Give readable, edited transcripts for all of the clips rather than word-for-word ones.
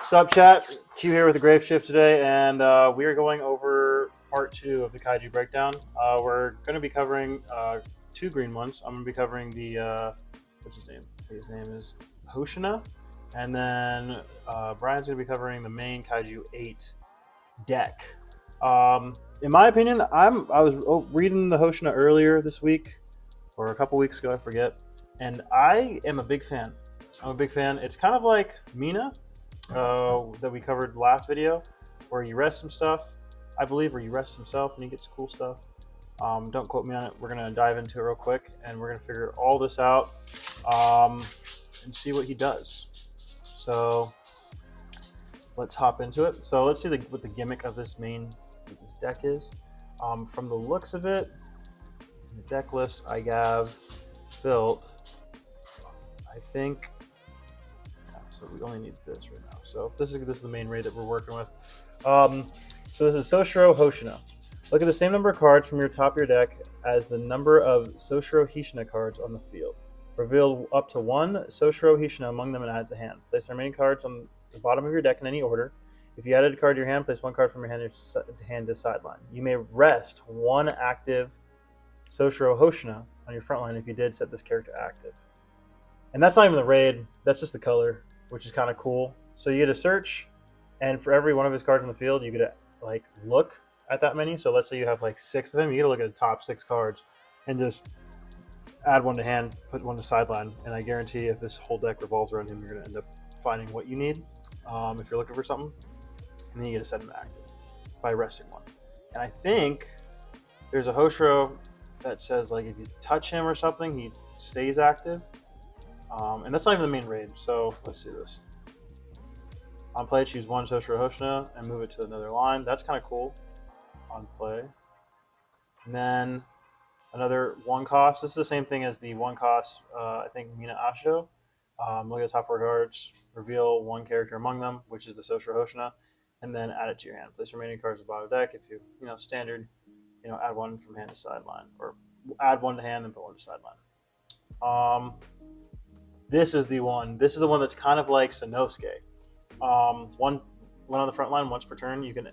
Sup, chat? Q here with the Grave Shift today, and we are going over part 2 of the Kaiju breakdown. We're going to be covering 2 green ones. I'm going to be covering the what's his name? His name is Hoshina, and then Brian's going to be covering the main Kaiju 8 deck. In my opinion, I was reading the Hoshina earlier this week or a couple weeks ago, I forget, and I am a big fan. I'm a big fan. It's kind of like Mina that we covered last video, where you rest some stuff, I believe, or you rest himself and he gets cool stuff. Don't quote me on it. We're gonna dive into it real quick, and we're gonna figure all this out and see what he does. So let's hop into it. So let's see what the gimmick of this deck is. From the looks of it, the deck list I have built, I think. So we only need this right now. So this is the main raid that we're working with. So this is Soshiro Hoshina. Look at the same number of cards from your top of your deck as the number of Soshiro Hoshina cards on the field. Reveal up to one Soshiro Hoshina among them and add to hand. Place the remaining cards on the bottom of your deck in any order. If you added a card to your hand, place one card from your hand to sideline. You may rest one active Soshiro Hoshina on your front line. If you did, set this character active. And that's not even the raid, that's just the color, which is kind of cool. So you get a search, and for every one of his cards on the field, you get to like look at that many. So let's say you have like 6 of them, you get to look at the top 6 cards and just add one to hand, put one to sideline, and I guarantee if this whole deck revolves around him, you're going to end up finding what you need if you're looking for something, and then you get to set him active by resting one. And I think there's a Hoshiro that says like if you touch him or something, he stays active. And that's not even the main raid, so let's see this. On play, choose one Soshiro Hoshina and move it to another line. That's kind of cool on play. And then another 1 cost. This is the same thing as the 1 cost, I think, Mina Asho. Look at the top 4 cards, reveal one character among them, which is the Soshiro Hoshina, and then add it to your hand. Place remaining cards at the bottom of the deck. If you, standard, add one from hand to sideline, or add one to hand and put one to sideline. This is the one. This is the one that's kind of like Sanosuke. One on the front line once per turn. You can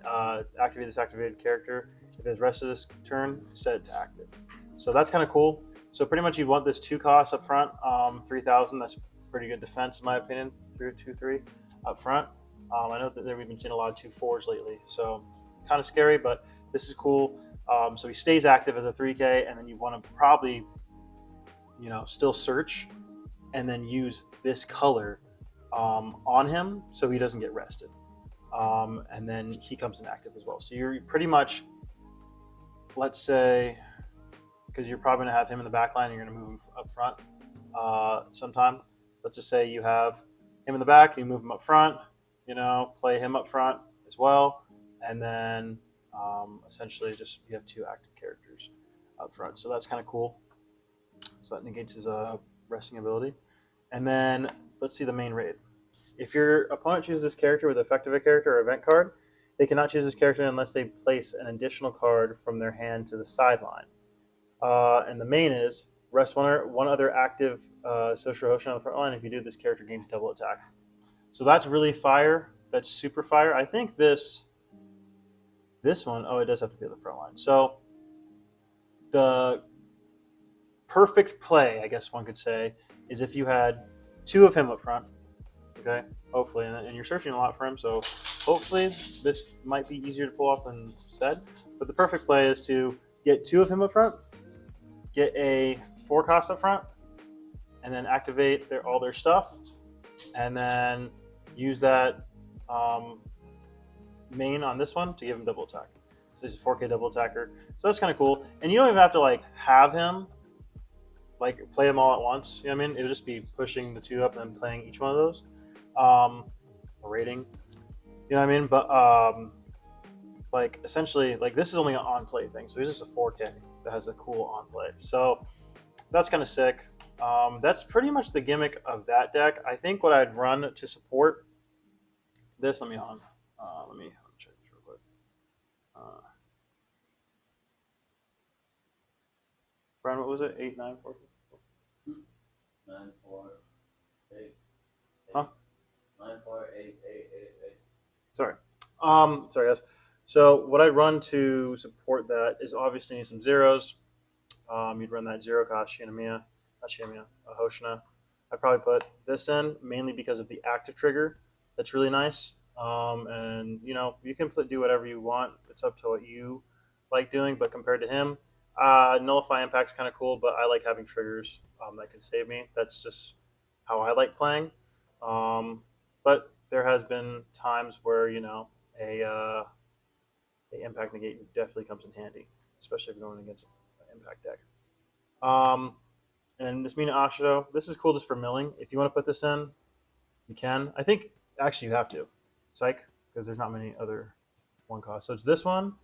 activate this activated character. If it's rest of this turn, set it to active. So that's kind of cool. So pretty much you want this 2 costs up front, 3,000. That's pretty good defense in my opinion. 3 up front. I know that we've been seeing a lot of 2/4s lately, so kind of scary, but this is cool. So he stays active as a 3K, and then you want to probably, still search and then use this color on him so he doesn't get rested. And then he comes in active as well. So you're pretty much, let's say, because you're probably going to have him in the back line, you're going to move him up front sometime. Let's just say you have him in the back, you move him up front, play him up front as well. And then essentially just you have 2 active characters up front. So that's kind of cool. So that negates his resting ability. And then let's see the main raid. If your opponent chooses this character with effect of a character or event card, they cannot choose this character unless they place an additional card from their hand to the sideline. And the main is rest one other active Soshiro Hoshina on the front line. If you do, this character gains double attack. So that's really fire. That's super fire. I think this one, it does have to be on the front line. So the perfect play, I guess one could say, is if you had 2 of him up front, okay, hopefully, and you're searching a lot for him, so hopefully this might be easier to pull off than said, but the perfect play is to get 2 of him up front, get a 4 cost up front, and then activate all their stuff, and then use that main on this one to give him double attack. So he's a 4K double attacker, so that's kind of cool, and you don't even have to have him play them all at once. You know what I mean? It'll just be pushing the 2 up and playing each one of those. Rating. You know what I mean? But essentially, this is only an on-play thing. So it's just a 4K that has a cool on-play. So that's kind of sick. That's pretty much the gimmick of that deck. I think what I'd run to support this, let me check this real quick. Brian, what was it? 8, 9, 4? 9, 4, 8. Huh? 9, 4, 8, 8, 8, Sorry guys. So what I run to support that is obviously need some zeros. You'd run that zero cost Shinamiya, not Shinamiya, Hoshina. I'd probably put this in mainly because of the active trigger. That's really nice. And you know you can do whatever you want. It's up to what you like doing. But compared to him, nullify impact's kind of cool. But I like having triggers that can save me. That's just how I like playing. Um, but there has been times where you know a, uh, a impact negate definitely comes in handy, especially if you're going against an impact deck. Um, and this Mina Ashido, this is cool just for milling. If you want to put this in, you can. I think actually you have to. Psych, because there's not many other one cost. So it's this one.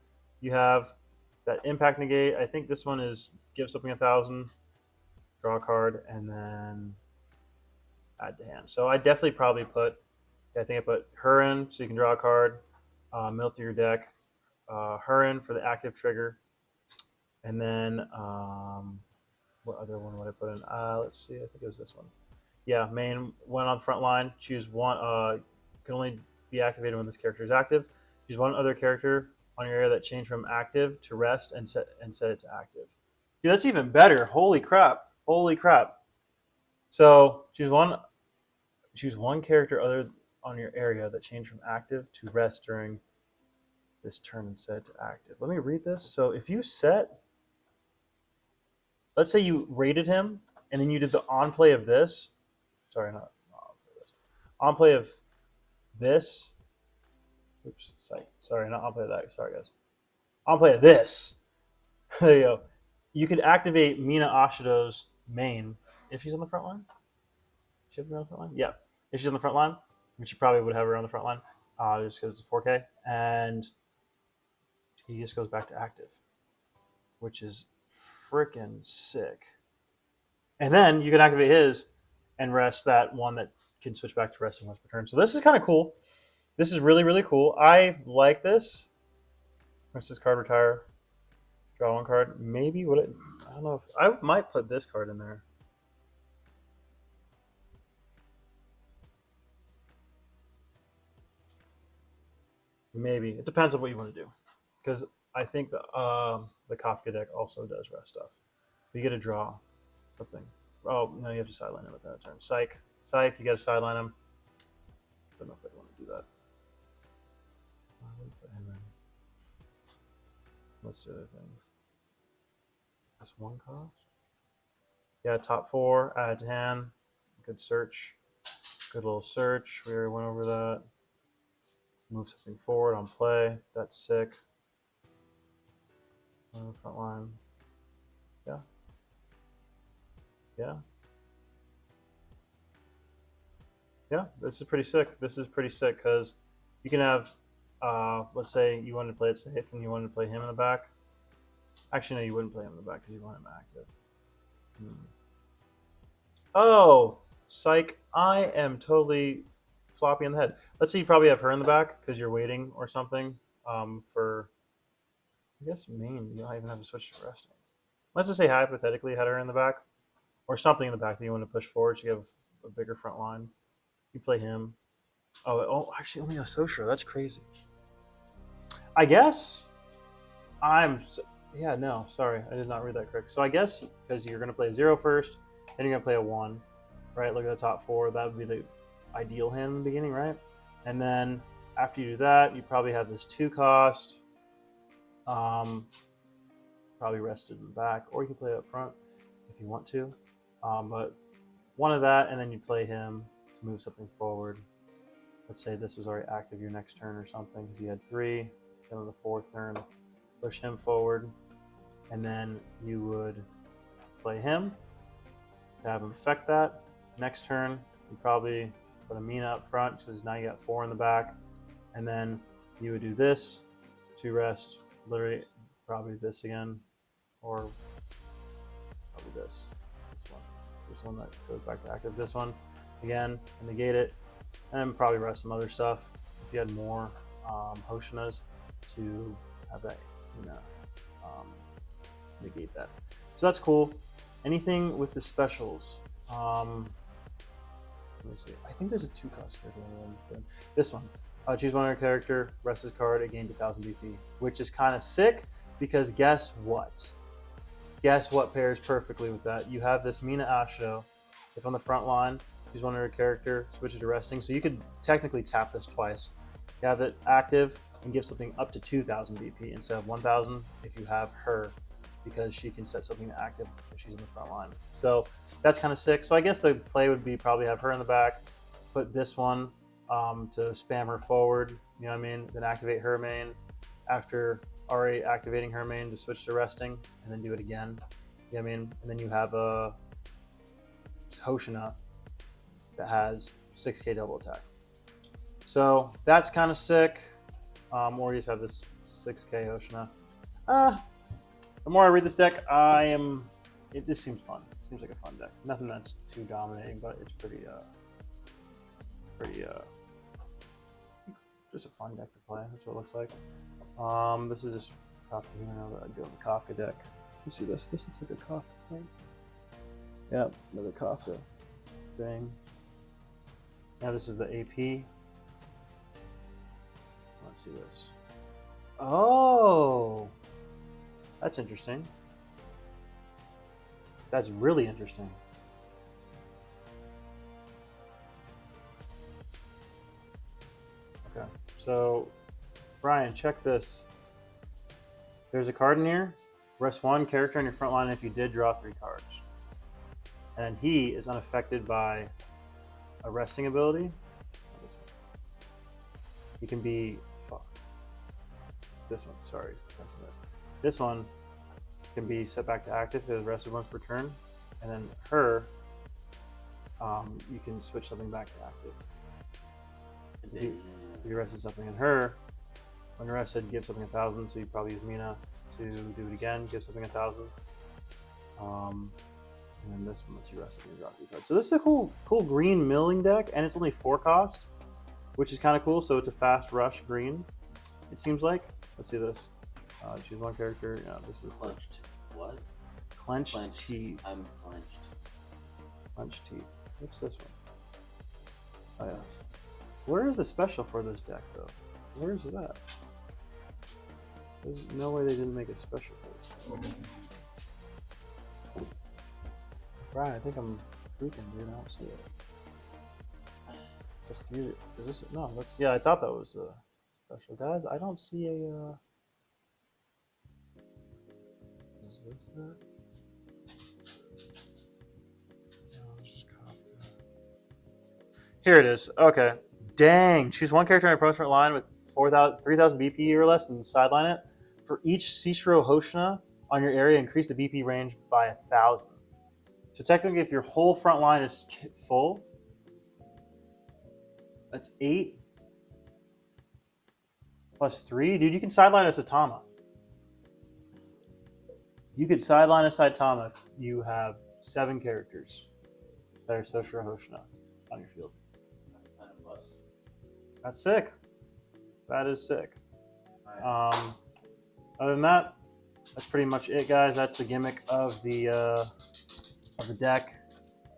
You have that impact negate. I think this one is give something 1,000, draw a card, and then add to hand. So I definitely probably put, I think I put her in so you can draw a card, mill through your deck, her in for the active trigger, and then what other one would I put in? Let's see. I think it was this one. Yeah, main one on the front line. Choose one. Can only be activated when this character is active. Choose one other character on your area that changed from active to rest and set it to active. Dude, that's even better. Holy crap! Holy crap! So choose one character other on your area that changed from active to rest during this turn and set it to active. Let me read this. So if you set, let's say you rated him and then you did the on play of this. Sorry, not on play of this. On play of this. Oops, sorry, not on play of that. Sorry, guys. On play of this. There you go. You could activate Mina Ashido's main if she's on the front line. She have her on the front line? Yeah. If she's on the front line, which you probably would have her on the front line, just because it's a 4K, and he just goes back to active, which is freaking sick. And then you can activate his and rest that one that can switch back to resting once per turn. So this is kind of cool. This is really, really cool. I like this. Rest this card, retire, draw one card. Maybe would it? I don't know if I might put this card in there. Maybe it depends on what you want to do, because I think the Kafka deck also does rest stuff. You get to draw something. Oh no, you have to sideline him at that turn. Psych, you got to sideline him. Don't know if I want to do that. Put him in. What's the other thing? That's one cost. Yeah, top 4, add to hand. Good search. Good little search. We already went over that. Move something forward on play. That's sick. On the front line. Yeah. Yeah. Yeah, this is pretty sick. This is pretty sick because you can have, let's say you wanted to play it safe and you wanted to play him in the back. Actually, no, you wouldn't play him in the back because you want him active. Oh, psych. I am totally floppy in the head. Let's say you probably have her in the back because you're waiting or something for, I guess, main. You don't even have to switch to resting. Let's just say hypothetically you had her in the back or something in the back that you want to push forward so you have a bigger front line. You play him. Oh, actually, only a Soshiro. That's crazy. I guess yeah, no, sorry. I did not read that correct. So I guess because you're going to play 0 first, then you're going to play a 1, right? Look at the top 4. That would be the ideal hand in the beginning, right? And then after you do that, you probably have this 2 cost. Probably rested in the back, or you can play it up front if you want to. But one of that, and then you play him to move something forward. Let's say this was already active your next turn or something because you had 3. Then on the 4th turn, push him forward, and then you would play him to have him affect that. Next turn, you probably put a Mina up front because now you got 4 in the back, and then you would do this to rest, literally probably this again, or probably this one that goes back to active. This one again, and negate it, and probably rest some other stuff if you had more Hoshinas to have that, negate that. So that's cool. Anything with the specials? Let me see. I think there's a 2 cost here. This one. Choose one of your character, rest his card, it gains 1,000 BP, which is kind of sick because guess what? Guess what pairs perfectly with that? You have this Mina Asho. If on the front line, choose one of your character, switch it to resting. So you could technically tap this twice. You have it active and give something up to 2,000 BP instead of 1,000 if you have her, because she can set something to active if she's in the front line. So that's kind of sick. So I guess the play would be probably have her in the back, put this one to spam her forward, you know what I mean? Then activate her main after already activating her main to switch to resting, and then do it again. You know what I mean? And then you have a Hoshina that has 6k double attack. So that's kind of sick. Or you just have this 6k Hoshina. The more I read this deck, this seems fun. It seems like a fun deck. Nothing that's too dominating, but it's pretty just a fun deck to play. That's what it looks like. This is just Kafka Hero that I do on the Kafka deck. You see this? This looks like a Kafka thing. Yeah, another Kafka thing. Now this is the AP. Let's see this. Oh, that's interesting. That's really interesting. Okay, so Brian, check this. There's a card in here. Rest one character on your front line if you did draw 3 cards. And he is unaffected by a resting ability. He can be, this one, sorry. This one can be set back to active if it was rested once per turn. And then her, you can switch something back to active. If you rested something in her, when rested, give something 1,000. So you probably use Mina to do it again, give something 1,000. And then this one lets you rest something and draw 3 cards. So this is a cool green milling deck, and it's only 4 cost, which is kind of cool. So it's a fast rush green, it seems like. Let's see this. Choose one character. Yeah, this is clenched. What? Clenched teeth. I'm clenched. Clenched teeth. What's this one? Oh yeah. Where is the special for this deck though? Where is it at? There's no way they didn't make a special for this. Brian, I think I'm freaking, dude. I don't see it. Just use it. Is this? No. That's, yeah, I thought that was a special, guys. I don't see a. Is this it? Here it is. Okay. Dang. Choose one character on your opponent's front line with 3,000 BP or less and sideline it. For each Soshiro Hoshina on your area, increase the BP range by 1,000. So technically, if your whole front line is full, that's 8 plus 3. Dude, you can sideline a Saitama. You could sideline a Saitama if you have 7 characters that are Soshiro Hoshina on your field. That's sick. That is sick. Other than that, that's pretty much it, guys. That's the gimmick of the deck.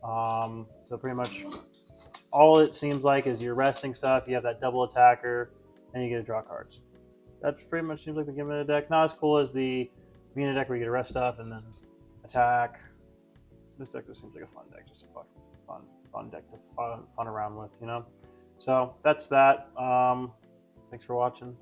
So pretty much all it seems like is you're resting stuff. You have that double attacker, and you get to draw cards. That pretty much seems like the gimmick of the deck. Not as cool as the Mina deck where you get to rest stuff and then attack. This deck just seems like a fun deck, just a fun deck to fun around with, you know. So that's that. Thanks for watching.